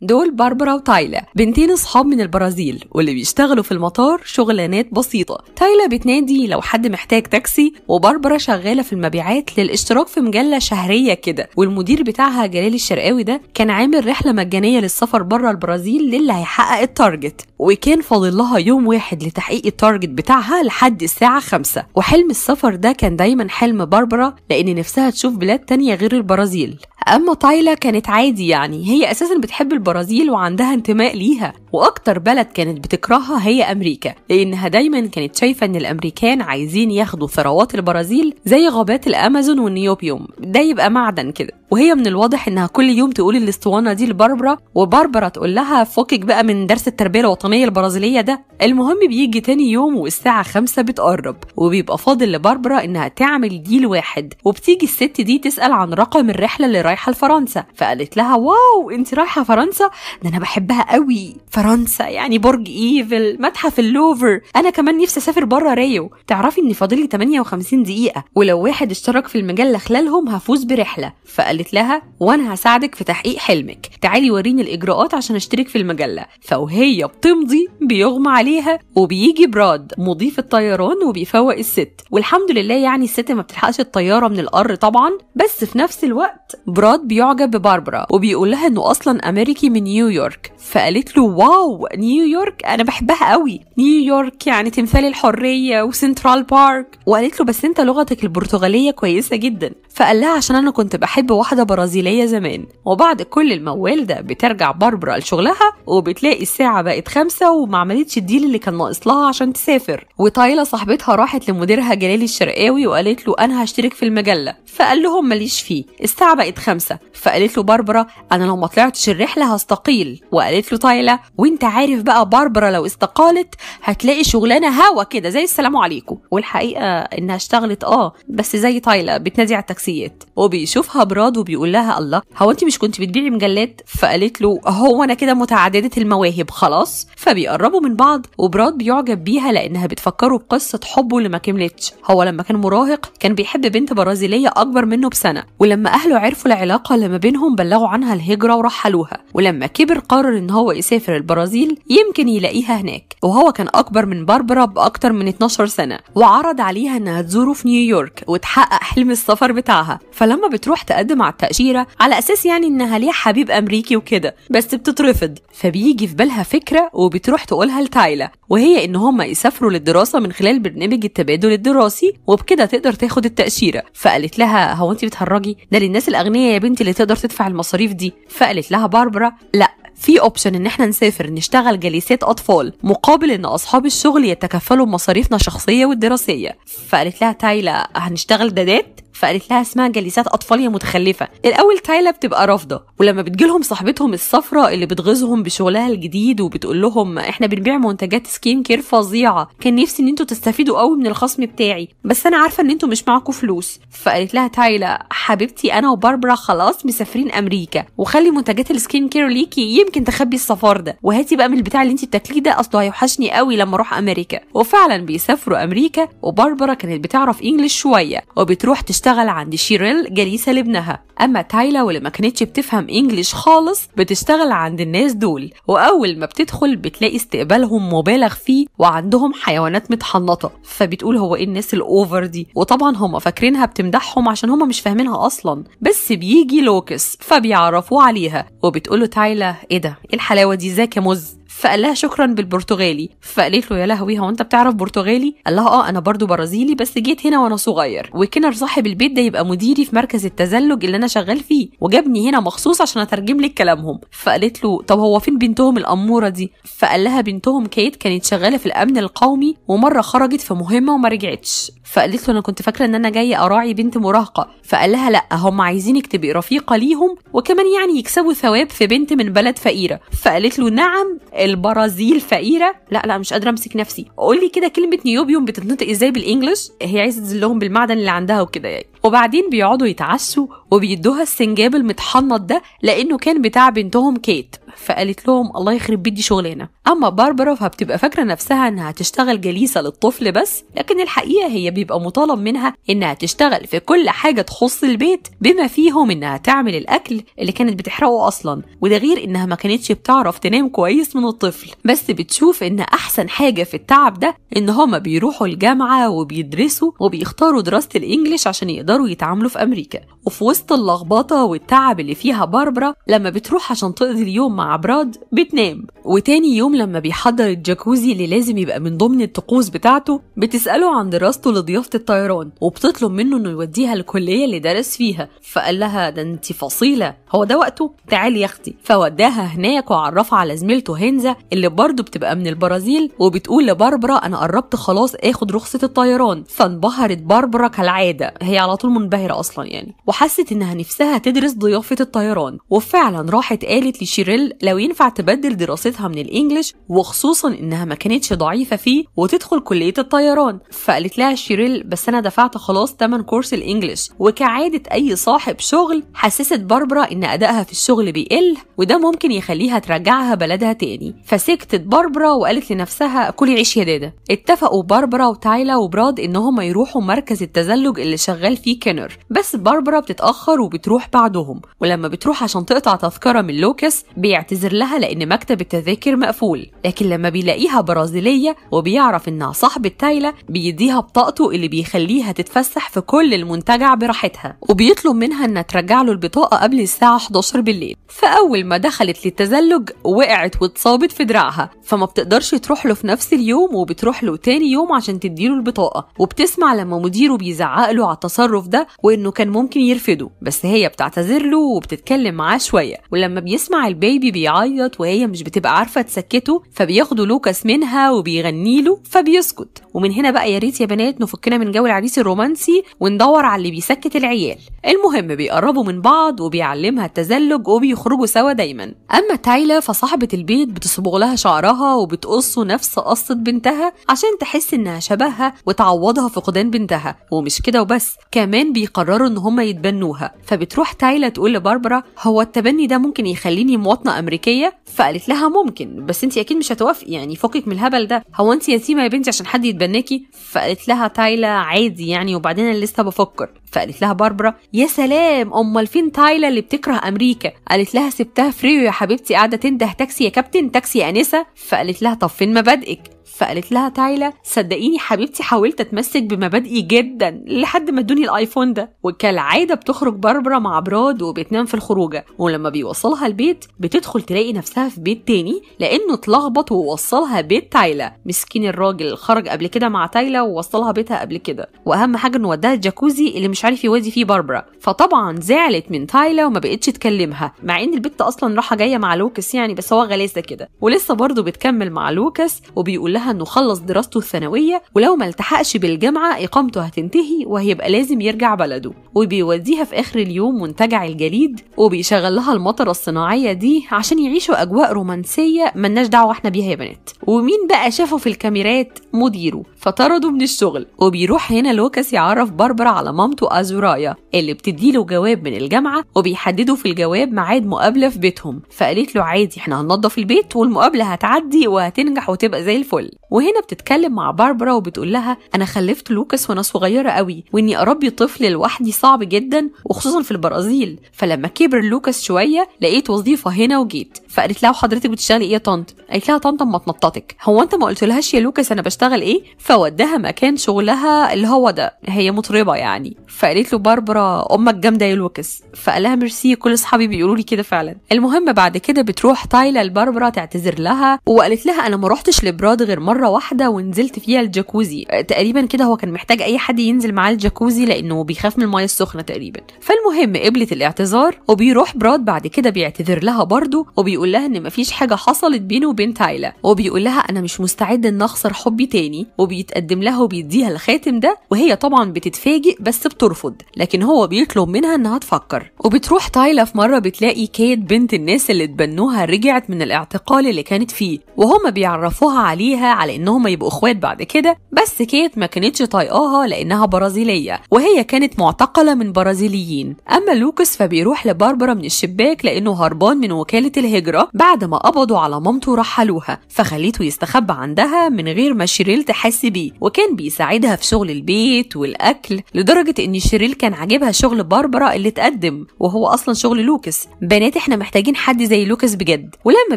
دول باربرا وتايلا، بنتين اصحاب من البرازيل واللي بيشتغلوا في المطار شغلانات بسيطة. تايلا بتنادي لو حد محتاج تاكسي، وباربرا شغالة في المبيعات للاشتراك في مجلة شهرية كده. والمدير بتاعها جلال الشرقاوي ده كان عامل رحلة مجانية للسفر بره البرازيل للي هيحقق التارجت، وكان فاضل لها يوم واحد لتحقيق التارجت بتاعها لحد الساعة 5. وحلم السفر ده كان دايما حلم باربرا لأن نفسها تشوف بلاد تانية غير البرازيل. أما تايلا كانت عادي، يعني هي أساسا بتحب البرازيل وعندها انتماء ليها، وأكتر بلد كانت بتكرهها هي أمريكا، لأنها دايما كانت شايفة إن الأمريكان عايزين ياخدوا ثروات البرازيل زي غابات الأمازون والنيوبيوم، ده يبقى معدن كده. وهي من الواضح إنها كل يوم تقول الاسطوانة دي لباربرا، وباربرا تقول لها فكك بقى من درس التربية الوطنية البرازيلية ده. المهم بيجي تاني يوم والساعة 5 بتقرب، وبيبقى فاضل لباربرا إنها تعمل ديل واحد، وبتيجي الست دي تسأل عن رقم الرحلة اللي رايحة لفرنسا. فقالت لها واو انت رايحة فرنسا؟ ده أنا بحبها قوي، فرنسا يعني برج إيفل، متحف اللوفر، أنا كمان نفسي أسافر بره ريو. تعرفي إن فاضلي 58 دقيقة، ولو واحد اشترك في المجلة خلالهم هفوز برحلة. فقالت لها وأنا هساعدك في تحقيق حلمك، تعالي وريني الإجراءات عشان اشترك في المجلة. فوهي بتمضي بيغمى عليها، وبيجي براد مضيف الطيران وبيفوق الست. والحمد لله يعني الست ما بتلحقش الطيارة من القر طبعا، بس في نفس الوقت براد بيعجب بباربرا وبيقول لها انه اصلا امريكي من نيويورك. فقالت له واو نيويورك انا بحبها قوي، نيويورك يعني تمثال الحرية وسنترال بارك. وقالت له بس انت لغتك البرتغالية كويسة جدا. فقال لها عشان انا كنت بحب واحدة برازيلية زمان. وبعد كل الموال ده بترجع باربرا لشغلها، وبتلاقي الساعة بقت 5 وما عملتش الديل اللي كان ناقص لها عشان تسافر. وتايلا صاحبتها راحت لمديرها جلال الشرقاوي وقالت له انا هشترك في المجلة. فقال لهم ماليش فيه، الساعة بقت 5. فقالت له باربرا انا لو ما طلعتش الرحلة هستقيل. وقالت له تايلا وانت عارف بقى باربرا لو استقالت هتلاقي شغلانة هوا كده زي السلام عليكم. والحقيقة انها اشتغلت بس زي تايلا بتنادي على التاكسيات. وبيشوفها براد وبيقول لها الله هو انت مش كنت بتبيعي مجلات؟ فقالت له هو انا كده متعددة المواهب خلاص. فبيقربوا من بعض، وبراد بيعجب بيها لانها بتفكره بقصة حبه اللي ما كملتش. هو لما كان مراهق كان بيحب بنت برازيلية اكبر منه بسنة، ولما اهله عرفوا العلاقة اللي ما بينهم بلغوا عنها الهجرة ورحلوها. ولما كبر قرر ان هو يسافر البرازيل يمكن يلاقيها هناك. وهو كان اكبر من باربرا باكتر من 12 سنة، وعرض عليها انها تزوره في نيويورك وتحقق حلم السفر بتاعها. فلما بتروح تقدم على التأشيرة على اساس يعني انها ليها حبيب امريكي وكده، بس بتترفض. فبيجي في بالها فكرة وبتروح تقولها لتايلا، وهي ان هم يسافروا للدراسة من خلال برنامج التبادل الدراسي، وبكده تقدر تاخد التأشيرة. فقالت لها هو انت بتهرجي؟ ده للناس الاغنياء يا بنتي اللي تقدر تدفع المصاريف دي. فقالت لها باربرا لا، في اوبشن ان احنا نسافر نشتغل جليسات اطفال مقابل ان اصحاب الشغل يتكفلوا مصاريفنا الشخصيه والدراسيه. فقالت لها تايلا هنشتغل دادات؟ فقالت لها اسمها جليسات اطفال يا متخلفه. الاول تايلا بتبقى رافضه، ولما بتجيلهم صاحبتهم الصفراء اللي بتغيظهم بشغلها الجديد وبتقول لهم احنا بنبيع منتجات سكين كير فظيعه، كان نفسي ان انتوا تستفيدوا قوي من الخصم بتاعي، بس انا عارفه ان انتوا مش معاكم فلوس. فقالت لها تايلا حبيبتي انا وباربرا خلاص مسافرين امريكا، وخلي منتجات السكين كير ليكي يمكن تخبي السفر ده، وهاتي بقى من البتاع اللي انت بتاكليه ده اصله هيوحشني قوي لما اروح امريكا. وفعلا بيسافروا امريكا، وباربرا كانت بتعرف انجلش شويه وبتروح تشتغل عند شيريل جليسة لابنها. اما تايلا واللي ما كانتش بتفهم انجليش خالص بتشتغل عند الناس دول. واول ما بتدخل بتلاقي استقبالهم مبالغ فيه، وعندهم حيوانات متحنطه. فبتقول هو ايه الناس الاوفر دي؟ وطبعا هم فاكرينها بتمدحهم عشان هم مش فاهمينها اصلا. بس بيجي لوكس فبيعرفوه عليها، وبتقوله تايلا ايه ده، ايه الحلاوه دي، ازيك يا مز؟ فقال لها شكرا بالبرتغالي. فقالت له يا لهوي هو انت بتعرف برتغالي؟ قال لها انا برضو برازيلي بس جيت هنا وانا صغير، وكنر صاحب البيت ده يبقى مديري في مركز التزلج اللي انا شغال فيه، وجابني هنا مخصوص عشان اترجم لك كلامهم. فقالت له طب هو فين بنتهم الاموره دي؟ فقال لها بنتهم كيت كانت شغاله في الامن القومي، ومره خرجت في مهمه وما رجعتش. فقالت له انا كنت فاكره ان انا جايه اراعي بنت مراهقه. فقال لها لا، هم عايزينك تبقي رفيقه ليهم، وكمان يعني يكسبوا ثواب في بنت من بلد فقيره. فقالت له نعم البرازيل فقيره؟ لا مش قادره امسك نفسي، قول لي كده كلمه نيوبيوم بتتنطق ازاي بالانجلش؟ هي عايزه تذلهم بالمعدن اللي عندها وكده يعني. وبعدين بيقعدوا يتعشوا وبيدوها السنجاب المتحنط ده لانه كان بتاع بنتهم كيت. فقالت لهم الله يخرب بيت دي شغلانه. اما باربرا فبتبقى فاكره نفسها انها تشتغل جليسه للطفل بس، لكن الحقيقه هي بيبقى مطالب منها انها تشتغل في كل حاجه تخص البيت، بما فيهم انها تعمل الاكل اللي كانت بتحرقه اصلا، وده غير انها ما كانتش بتعرف تنام كويس من الطفل. بس بتشوف ان احسن حاجه في التعب ده ان هما بيروحوا الجامعه وبيدرسوا وبيختاروا دراسه الانجليش عشان يقدروا يتعاملوا في امريكا. وفي وسط اللخبطه والتعب اللي فيها باربرا لما بتروح عشان تقضي اليوم مع براد بتنام، وتاني يوم لما بيحضر الجاكوزي اللي لازم يبقى من ضمن الطقوس بتاعته بتسأله عن دراسته لضيافة الطيران، وبتطلب منه انه يوديها الكلية اللي درس فيها. فقال لها ده انت فصيلة، هو ده وقته؟ تعالي يا اختي. فوداها هناك وعرفها على زميلته هينزا اللي برضه بتبقى من البرازيل، وبتقول لباربرا انا قربت خلاص اخد رخصة الطيران. فانبهرت باربرا كالعادة، هي على طول منبهرة اصلا يعني، وحست انها نفسها تدرس ضيافة الطيران. وفعلا راحت قالت لشيريل لو ينفع تبدل دراستها من الانجليش، وخصوصا انها ما كانتش ضعيفة فيه، وتدخل كلية الطيران. فقالت لها شيريل بس انا دفعت خلاص تمن كورس الانجليش. وكعادة اي صاحب شغل حسست باربرا ان ادائها في الشغل بيقل، وده ممكن يخليها ترجعها بلدها تاني. فسكتت باربرا وقالت لنفسها كلي عيش يا دادا. اتفقوا باربرا وتايلا وبراد انهم يروحوا مركز التزلج اللي شغال فيه كينر، بس باربرا بتتأخر وبتروح بعدهم. ولما بتروح عشان تقطع تذكرة من لوكاس بيعتذر لها لان مكتب التذاكر مقفول، لكن لما بيلاقيها برازيلية وبيعرف انها صاحبة تايلا بيديها بطاقته اللي بيخليها تتفسح في كل المنتجع براحتها، وبيطلب منها انها ترجع له البطاقة قبل الساعة 11 بالليل. فأول ما دخلت للتزلج وقعت واتصابت في دراعها، فما بتقدرش تروح له في نفس اليوم، وبتروح له تاني يوم عشان تديله البطاقة. وبتسمع لما مديره بيزعق له على التصرف ده وانه كان ممكن يرفضه، بس هي بتعتذر له وبتتكلم معاه شوية. ولما بيسمع البيبي بيعيط وهي مش بتبقى عارفة تسكته، فبياخدوا لوكاس منها وبيغني له فبيسكت. ومن هنا بقى يا ريت يا بنات نفكنا من جو العريس الرومانسي وندور على اللي بيسكت العيال. المهم بيقربوا من بعض وبيعلمها التزلج وبيخرجوا سوا دايما. اما تايلا فصاحبة البيت بتصبغ لها شعرها وبتقصه نفس قصة بنتها عشان تحس انها شبهها وتعوضها فقدان بنتها. ومش كده وبس، كمان بيقرروا ان هما يتبنوها. فبتروح تايلا تقول لباربرا هو التبني ده ممكن يخليني مواطنة امريكية؟ فقالت لها ممكن، بس انت اكيد مش هتوافقي يعني، فكك من الهبل ده، هو انت يتيمة يا بنتي عشان حد يتبناكي؟ فقالت لها تايلا عادي يعني، وبعدين انا لسه بفكر. فقالت لها باربرا يا سلام، امال فين تايلا اللي بتكره امريكا؟ قالت لها سبتها فريو يا حبيبتي، قاعده تنده تاكسي يا كابتن، تاكسي يا انسه. فقالت لها طب فين مبادئك؟ فقالت لها تايلا صدقيني حبيبتي حاولت اتمسك بمبادئي جدا لحد ما ادوني الايفون ده. وكالعاده بتخرج باربرا مع براد وبتنام في الخروجه، ولما بيوصلها البيت بتدخل تلاقي نفسها في بيت تاني لانه اتلخبط ووصلها بيت تايلا. مسكين الراجل خرج قبل كده مع تايلا ووصلها بيتها قبل كده، واهم حاجه انه وداها الجاكوزي اللي مش عارف يودي فيه باربرا. فطبعا زعلت من تايلا وما بقتش تكلمها، مع ان البت اصلا راحه جايه مع لوكاس يعني، بس هو غلاسه كده. ولسه برضه بتكمل مع لوكاس وبيقول لها انه خلص دراسته الثانويه ولو ما التحقش بالجامعه اقامته هتنتهي وهيبقى لازم يرجع بلده. وبيوديها في اخر اليوم منتجع الجليد وبيشغل لها المطره الصناعيه دي عشان يعيشوا اجواء رومانسيه ملناش دعوه احنا بيها يا بنات. ومين بقى شافه في الكاميرات؟ مديره، فطرده من الشغل. وبيروح هنا لوكاس يعرف باربرا على مامته ازورايا اللي بتديله جواب من الجامعه، وبيحددوا في الجواب ميعاد مقابله في بيتهم. فقالت له عادي احنا هننظف البيت والمقابله هتعدي وهتنجح وتبقى زي الفل. وهنا بتتكلم مع باربرا وبتقول لها انا خلفت لوكاس وانا صغيره قوي، واني اربي طفل لوحدي صعب جدا وخصوصا في البرازيل. فلما كبر لوكاس شويه لقيت وظيفه هنا وجيت. فقالت لها وحضرتك بتشتغلي ايه يا طنط؟ قالت لها طنط ما تنططك، هو انت ما قلتلهاش يا لوكاس انا بشتغل ايه؟ فوداها مكان شغلها اللي هو ده، هي مطربه يعني. فقالت له باربرا امك جامده يا لوكاس. فقال لها ميرسي، كل اصحابي بيقولوا لي كده فعلا. المهم بعد كده بتروح تايلا لباربرا تعتذر لها، وقالت لها انا ما روحتش لبراد غير مره واحده ونزلت فيها الجاكوزي تقريبا كده، هو كان محتاج اي حد ينزل معاه الجاكوزي لانه بيخاف من الميه السخنه تقريبا. فالمهم قبلت الاعتذار، وبيروح براد بعد كده بيعتذر لها برضه وبيقول لها ان مفيش حاجه حصلت بينه وبين وبين تايلا، وبيقول لها أنا مش مستعد إن أخسر حبي تاني، وبيتقدم لها وبيديها الخاتم ده، وهي طبعا بتتفاجئ بس بترفض، لكن هو بيطلب منها إنها تفكر. وبتروح تايلا في مرة بتلاقي كيت بنت الناس اللي اتبنوها رجعت من الاعتقال اللي كانت فيه، وهم بيعرفوها عليها على إنهم يبقوا إخوات بعد كده، بس كيت ما كانتش طايقاها لأنها برازيلية وهي كانت معتقلة من برازيليين. أما لوكاس فبيروح لباربرا من الشباك لأنه هربان من وكالة الهجرة بعد ما قبضوا على مامته ورحلوها، فخليته يستخبى عندها من غير ما شيريل تحس بيه، وكان بيساعدها في شغل البيت والأكل، لدرجة إن شيريل كان عاجبها شغل باربرا اللي اتقدم وهو أصلا شغل لوكاس. بنات احنا محتاجين حد زي لوكاس بجد. ولما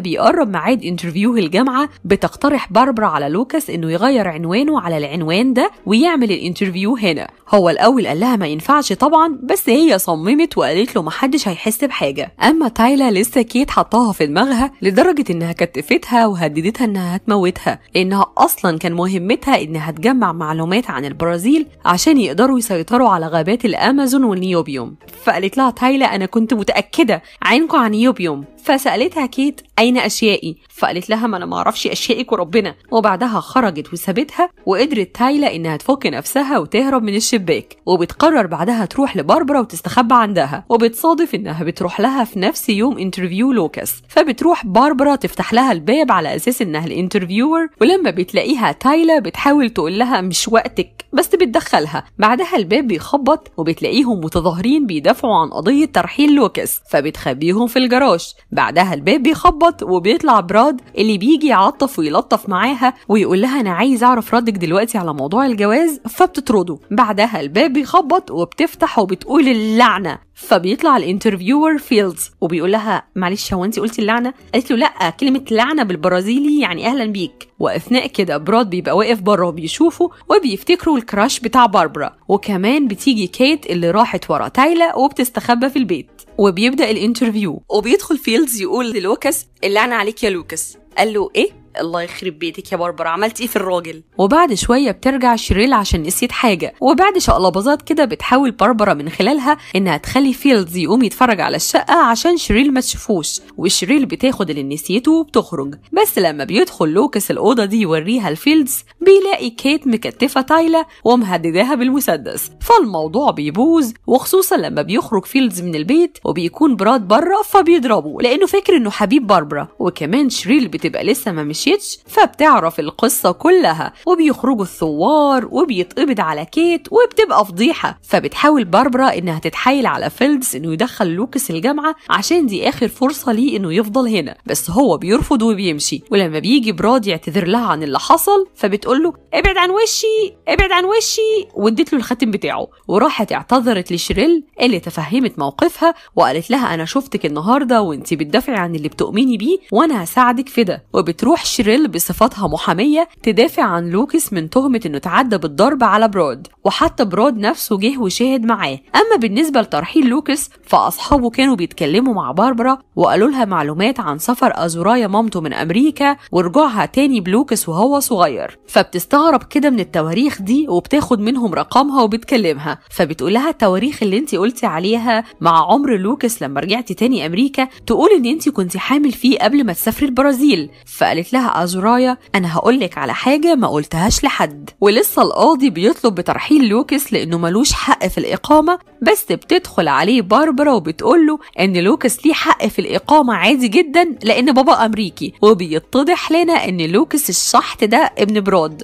بيقرب ميعاد انترفيو الجامعة بتقترح باربرا على لوكاس إنه يغير عنوانه على العنوان ده ويعمل الانترفيو هنا. هو الأول قال لها ما ينفعش طبعا، بس هي صممت وقالت له محدش هيحس بحاجة. أما تايلا لسه كيت حطاها في دماغها لدرجة إنها كتفتها وهددتها إنها هتموتها، لأنها أصلا كان مهمتها إنها تجمع معلومات عن البرازيل عشان يقدروا يسيطروا على غابات الأمازون والنيوبيوم. فقالت لها تايلا أنا كنت متأكدة عينكم عن نيوبيوم. فسألتها كيت أين أشيائي؟ فقالت لها ما أنا معرفش أشيائك وربنا. وبعدها خرجت وسابتها، وقدرت تايلا إنها تفك نفسها وتهرب من الشباك، وبتقرر بعدها تروح لباربرا وتستخبى عندها، وبتصادف إنها بتروح لها في نفس يوم انترفيو لوكاس، فبتروح باربرا تفتح لها الباب على أساس إنها الانترفيور، ولما بتلاقيها تايلا بتحاول تقول لها مش وقتك بس بتدخلها. بعدها الباب بيخبط وبتلاقيهم متظاهرين بيدافعوا عن قضية ترحيل لوكاس، فبتخبيهم في الجراج. بعدها الباب بيخبط وبيطلع براد اللي بيجي يعطف ويلطف معاها ويقول لها انا عايز اعرف ردك دلوقتي على موضوع الجواز، فبتطرده. بعدها الباب بيخبط وبتفتح وبتقول اللعنة، فبيطلع الانترفيور فيلدز وبيقول لها معلش هو انت قلتي اللعنة؟ قالت له لا، كلمة لعنة بالبرازيلي يعني اهلا بيك. واثناء كده براد بيبقى واقف بره وبيشوفه وبيفتكروا الكراش بتاع باربرا، وكمان بتيجي كيت اللي راحت ورا تايلا وبتستخبى في البيت. وبيبدأ الانترفيو وبيدخل فيلدز يقول للوكاس اللعنة عليك يا لوكاس. قال له ايه؟ الله يخرب بيتك يا باربرا، عملت ايه في الراجل؟ وبعد شويه بترجع شيريل عشان نسيت حاجه، وبعد شقلباظات كده بتحاول باربرا من خلالها انها تخلي فيلدز يقوم يتفرج على الشقه عشان شيريل ما تشوفوش، وشيريل بتاخد اللي نسيته وبتخرج. بس لما بيدخل لوكاس الاوضه دي يوريها الفيلدز بيلاقي كيت مكتفه تايلا ومهدداها بالمسدس، فالموضوع بيبوظ، وخصوصا لما بيخرج فيلدز من البيت وبيكون براد بره فبيضربه لانه فاكر انه حبيب باربرا. وكمان شيريل بتبقى لسه ما مشيتش فبتعرف القصة كلها، وبيخرجوا الثوار وبيتقبض على كيت وبتبقى فضيحة. فبتحاول باربرا انها تتحايل على فيلدز انه يدخل لوكاس الجامعة عشان دي اخر فرصة ليه انه يفضل هنا، بس هو بيرفض وبيمشي. ولما بيجي براد يعتذر لها عن اللي حصل فبتقول له ابعد عن وشي ابعد عن وشي، واديت له الخاتم بتاعه. وراحت اعتذرت لشيريل اللي تفهمت موقفها وقالت لها انا شفتك النهارده وانتي بتدافعي عن اللي بتؤمني بيه وانا هساعدك في ده. وبتروح شيريل بصفتها محامية تدافع عن لوكاس من تهمة انه تعدى بالضرب على براد، وحتى براد نفسه جه وشاهد معاه. اما بالنسبة لترحيل لوكاس فاصحابه كانوا بيتكلموا مع باربرا وقالوا لها معلومات عن سفر ازورايا مامته من امريكا ورجوعها تاني بلوكاس وهو صغير، فبتستغرب كده من التواريخ دي وبتاخد منهم رقمها وبتكلمها، فبتقول لها التواريخ اللي انتي قلتي عليها مع عمر لوكاس لما رجعتي تاني امريكا تقول ان انتي كنتي حامل فيه قبل ما تسافري البرازيل. فقالت لها أزورايا أنا هقولك على حاجة ما قلتهاش لحد. ولسه القاضي بيطلب بترحيل لوكاس لأنه ملوش حق في الإقامة، بس بتدخل عليه باربرا وبتقوله إن لوكاس ليه حق في الإقامة عادي جدا لأن بابا أمريكي، وبيتضح لنا إن لوكاس الشحط ده ابن براد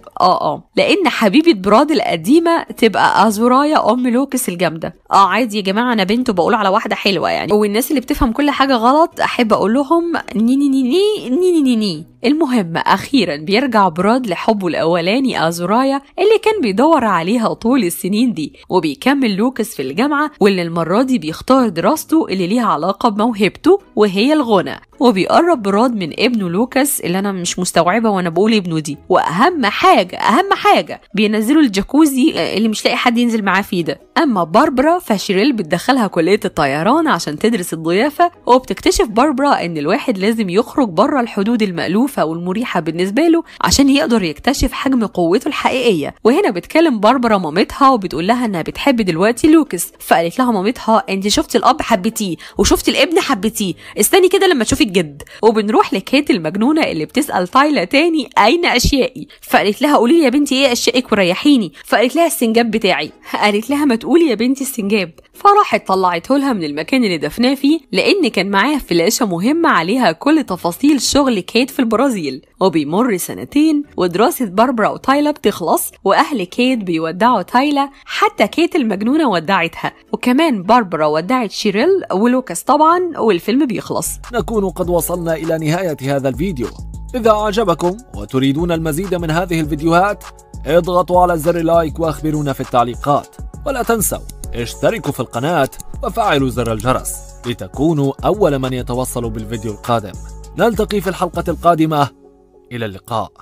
لأن حبيبة براد القديمة تبقى أزورايا أم لوكاس الجامدة. عادي يا جماعة أنا بنته بقول على واحدة حلوة يعني، والناس اللي بتفهم كل حاجة غلط أحب أقول لهم ني ني ني ني ني ني ني. المهم أخيرا بيرجع براد لحبه الأولاني أزورايا اللي كان بيدور عليها طول السنين دي، وبيكمل لوكاس في الجامعة واللي المرة دي بيختار دراسته اللي ليها علاقة بموهبته وهي الغنى. وبيقرب براد من ابنه لوكاس اللي أنا مش مستوعبة وأنا بقول ابنه دي، وأهم حاجة بينزلوا الجاكوزي اللي مش لاقي حد ينزل معاه فيه ده. أما باربرا فشيريل بتدخلها كلية الطيران عشان تدرس الضيافة، وبتكتشف باربرا إن الواحد لازم يخرج بره الحدود المألوفة والمريحة بالنسبة له عشان يقدر يكتشف حجم قوته الحقيقية. وهنا بتكلم باربرا مامتها وبتقول لها انها بتحب دلوقتي لوكاس. فقالت لها مامتها انت شفتي الاب حبيتيه وشفتي الابن حبيتيه، استني كده لما تشوفي الجد. وبنروح لكيت المجنونة اللي بتسأل تايلا تاني اين اشيائي. فقالت لها قولي لي يا بنتي ايه اشيائك وريحيني. فقالت لها السنجاب بتاعي. قالت لها ما تقولي يا بنتي السنجاب. فراحت طلعته لها من المكان اللي دفناه فيه لان كان معاها فلاشة مهمة عليها كل تفاصيل شغل كيت في البرازيل. وبيمر سنتين ودراسة باربرا وتايلا بتخلص واهل كيت بيودعوا تايلا، حتى كيت المجنونة ودعتها، وكمان باربرا ودعت شيريل ولوكاس طبعا، والفيلم بيخلص. نكون قد وصلنا إلى نهاية هذا الفيديو. إذا أعجبكم وتريدون المزيد من هذه الفيديوهات اضغطوا على زر لايك واخبرونا في التعليقات، ولا تنسوا اشتركوا في القناة وفعلوا زر الجرس لتكونوا أول من يتوصل بالفيديو القادم. نلتقي في الحلقة القادمة، إلى اللقاء.